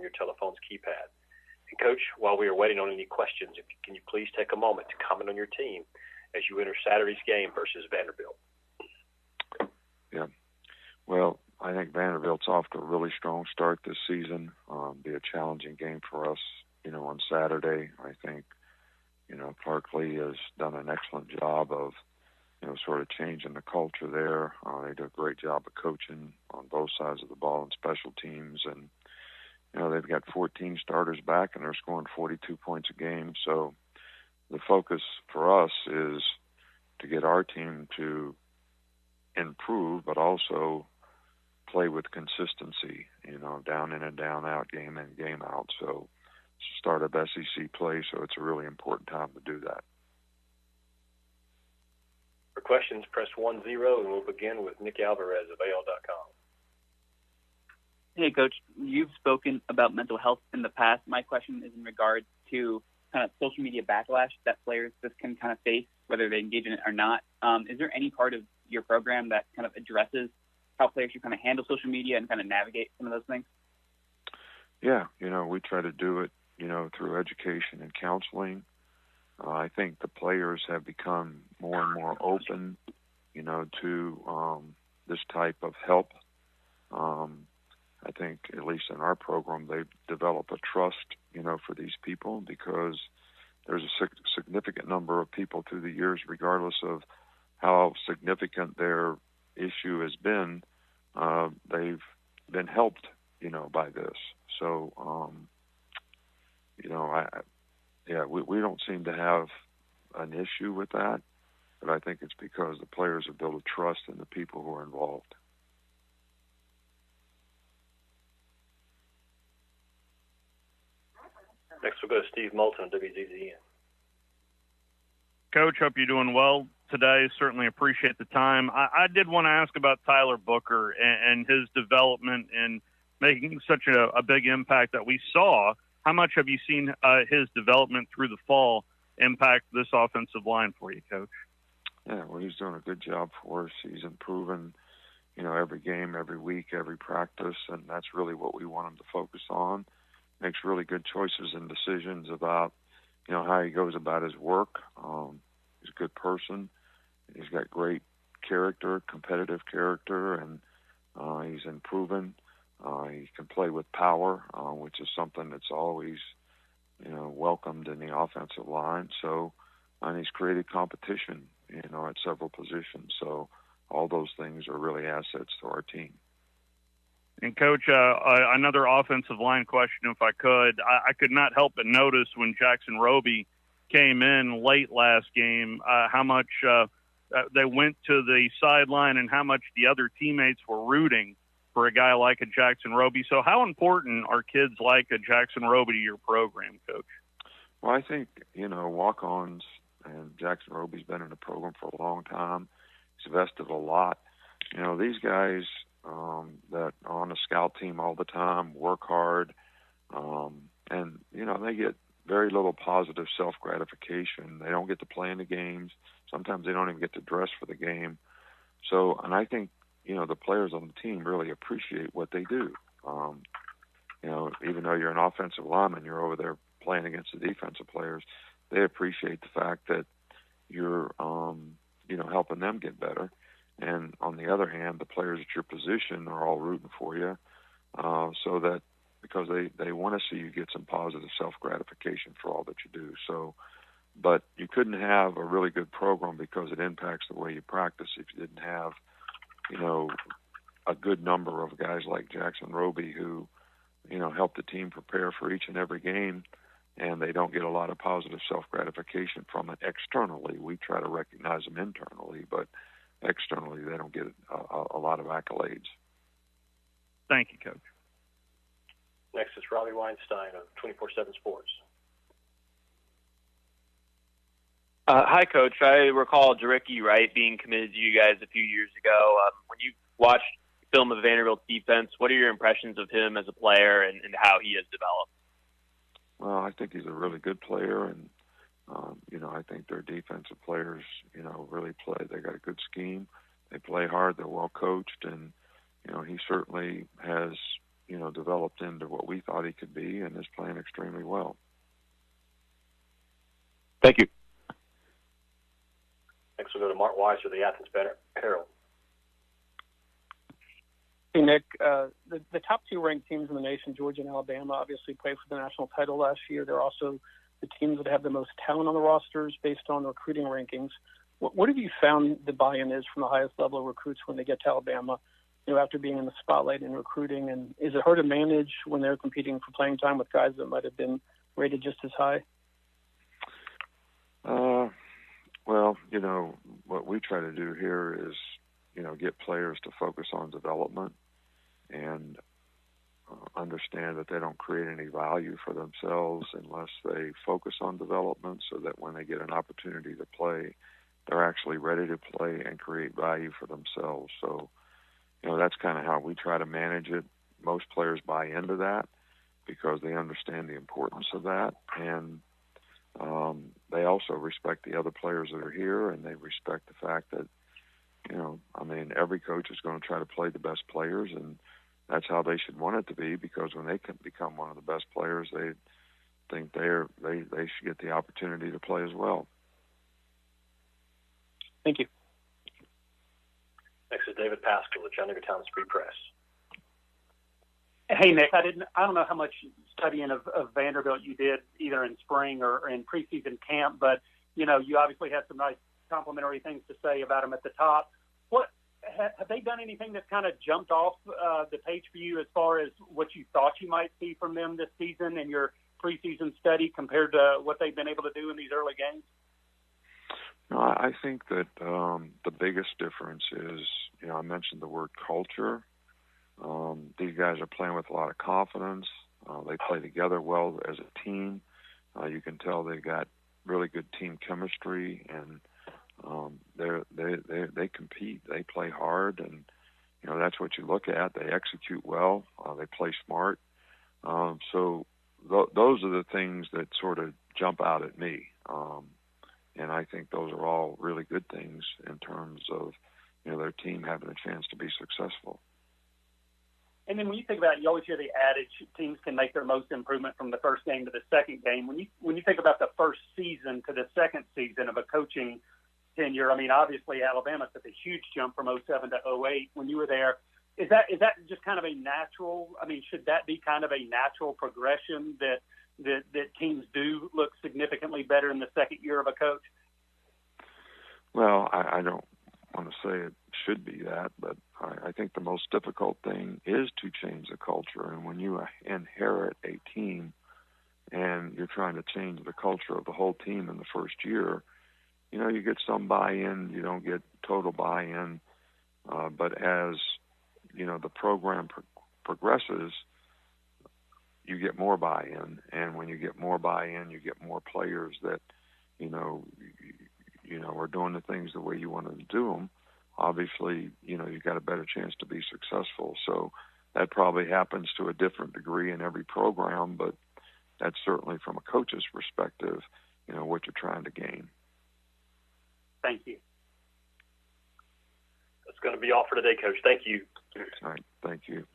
your telephone's keypad. And, Coach, while we are waiting on any questions, can you please take a moment to comment on your team as you enter Saturday's game versus Vanderbilt? Yeah. Well, I think Vanderbilt's off to a really strong start this season. Be a challenging game for us, on Saturday. I think, Clarkley has done an excellent job of, sort of changing the culture there. They do a great job of coaching on both sides of the ball and special teams. And, they've got 14 starters back, and they're scoring 42 points a game. So the focus for us is to get our team to improve, but also play with consistency, down in and down out, game in, game out. So it's the start of SEC play, so it's a really important time to do that. For questions, press 10, and we'll begin with Nick Alvarez of AL.com. Hey, Coach, you've spoken about mental health in the past. My question is in regards to kind of social media backlash that players just can kind of face, whether they engage in it or not. Is there any part of your program that kind of addresses how players should kind of handle social media and kind of navigate some of those things? Yeah, we try to do it, through education and counseling. I think the players have become more and more open, to this type of help. I think, at least in our program, they've developed a trust, for these people, because there's a significant number of people through the years, regardless of how significant their issue has been, they've been helped, by this. So, we don't seem to have an issue with that, but I think it's because the players have built a trust in the people who are involved. Next, we'll go to Steve Moulton of WZZN. Coach, hope you're doing well today. Certainly appreciate the time. I did want to ask about Tyler Booker and his development and making such a big impact that we saw. How much have you seen his development through the fall impact this offensive line for you, Coach? Yeah, well, he's doing a good job for us. He's improving, every game, every week, every practice, and that's really what we want him to focus on. Makes really good choices and decisions about, how he goes about his work. He's a good person. He's got great character, competitive character, and he's improving. He can play with power, which is something that's always, welcomed in the offensive line. So, and he's created competition, at several positions. So all those things are really assets to our team. And, Coach, another offensive line question, if I could. I could not help but notice when Jackson Roby came in late last game, how much they went to the sideline and how much the other teammates were rooting for a guy like a Jackson Roby. So how important are kids like a Jackson Roby to your program, Coach? Well, I think, walk-ons, and Jackson Roby's been in the program for a long time. He's vested a lot. These guys that are on the scout team all the time, work hard, and, they get very little positive self-gratification. They don't get to play in the games. Sometimes they don't even get to dress for the game. So, and I think, the players on the team really appreciate what they do. Even though you're an offensive lineman, you're over there playing against the defensive players, they appreciate the fact that you're, helping them get better. And on the other hand, the players at your position are all rooting for you, so that because they want to see you get some positive self-gratification for all that you do. So, but you couldn't have a really good program because it impacts the way you practice if you didn't have, a good number of guys like Jackson Roby who, help the team prepare for each and every game, and they don't get a lot of positive self-gratification from it externally. We try to recognize them internally, but externally they don't get a lot of accolades. Thank you, Coach. Next is Robbie Weinstein of 24/7 Sports. Hi, Coach. I recall Jericky Wright being committed to you guys a few years ago. When you watched film of Vanderbilt's defense, what are your impressions of him as a player and how he has developed? Well, I think he's a really good player, and I think their defensive players, really play. They got a good scheme. They play hard. They're well coached, and he certainly has, developed into what we thought he could be and is playing extremely well. Thank you. Next we'll go to Mark Weiss of the Athens Herald. Hey, Nick, the top two ranked teams in the nation, Georgia and Alabama, obviously played for the national title last year. They're also the teams that have the most talent on the rosters based on recruiting rankings. What have you found the buy-in is from the highest level of recruits when they get to Alabama, after being in the spotlight in recruiting? And is it hard to manage when they're competing for playing time with guys that might have been rated just as high? Well, what we try to do here is, get players to focus on development and understand that they don't create any value for themselves unless they focus on development, so that when they get an opportunity to play, they're actually ready to play and create value for themselves. So, that's kind of how we try to manage it. Most players buy into that because they understand the importance of that, and they also respect the other players that are here, and they respect the fact that, every coach is going to try to play the best players, and that's how they should want it to be, because when they can become one of the best players, they think they should get the opportunity to play as well. Thank you. Next is David Pascal of Chattanooga Times Free Press. Hey, Nick, I don't know how much studying of Vanderbilt you did either in spring or in preseason camp, but, you obviously had some nice complimentary things to say about them at the top. Have they done anything that's kind of jumped off the page for you as far as what you thought you might see from them this season in your preseason study compared to what they've been able to do in these early games? No, I think that the biggest difference is, I mentioned the word culture. These guys are playing with a lot of confidence. They play together well as a team. You can tell they've got really good team chemistry, and they compete. They play hard, and that's what you look at. They execute well. They play smart. So those are the things that sort of jump out at me, and I think those are all really good things in terms of their team having a chance to be successful. And then when you think about it, you always hear the adage, teams can make their most improvement from the first game to the second game. When you think about the first season to the second season of a coaching tenure, obviously Alabama took a huge jump from 07 to 08 when you were there. Is that just kind of a natural, should that be kind of a natural progression that teams do look significantly better in the second year of a coach? Well, I don't want to say it should be that, but I think the most difficult thing is to change the culture. And when you inherit a team and you're trying to change the culture of the whole team in the first year, you get some buy-in, you don't get total buy-in, but as the program progresses, you get more buy-in, and when you get more buy-in, you get more players that are doing the things the way you want them to do them. Obviously, you've got a better chance to be successful. So that probably happens to a different degree in every program, but that's certainly from a coach's perspective, what you're trying to gain. Thank you. That's going to be all for today, Coach. Thank you. All right. Thank you.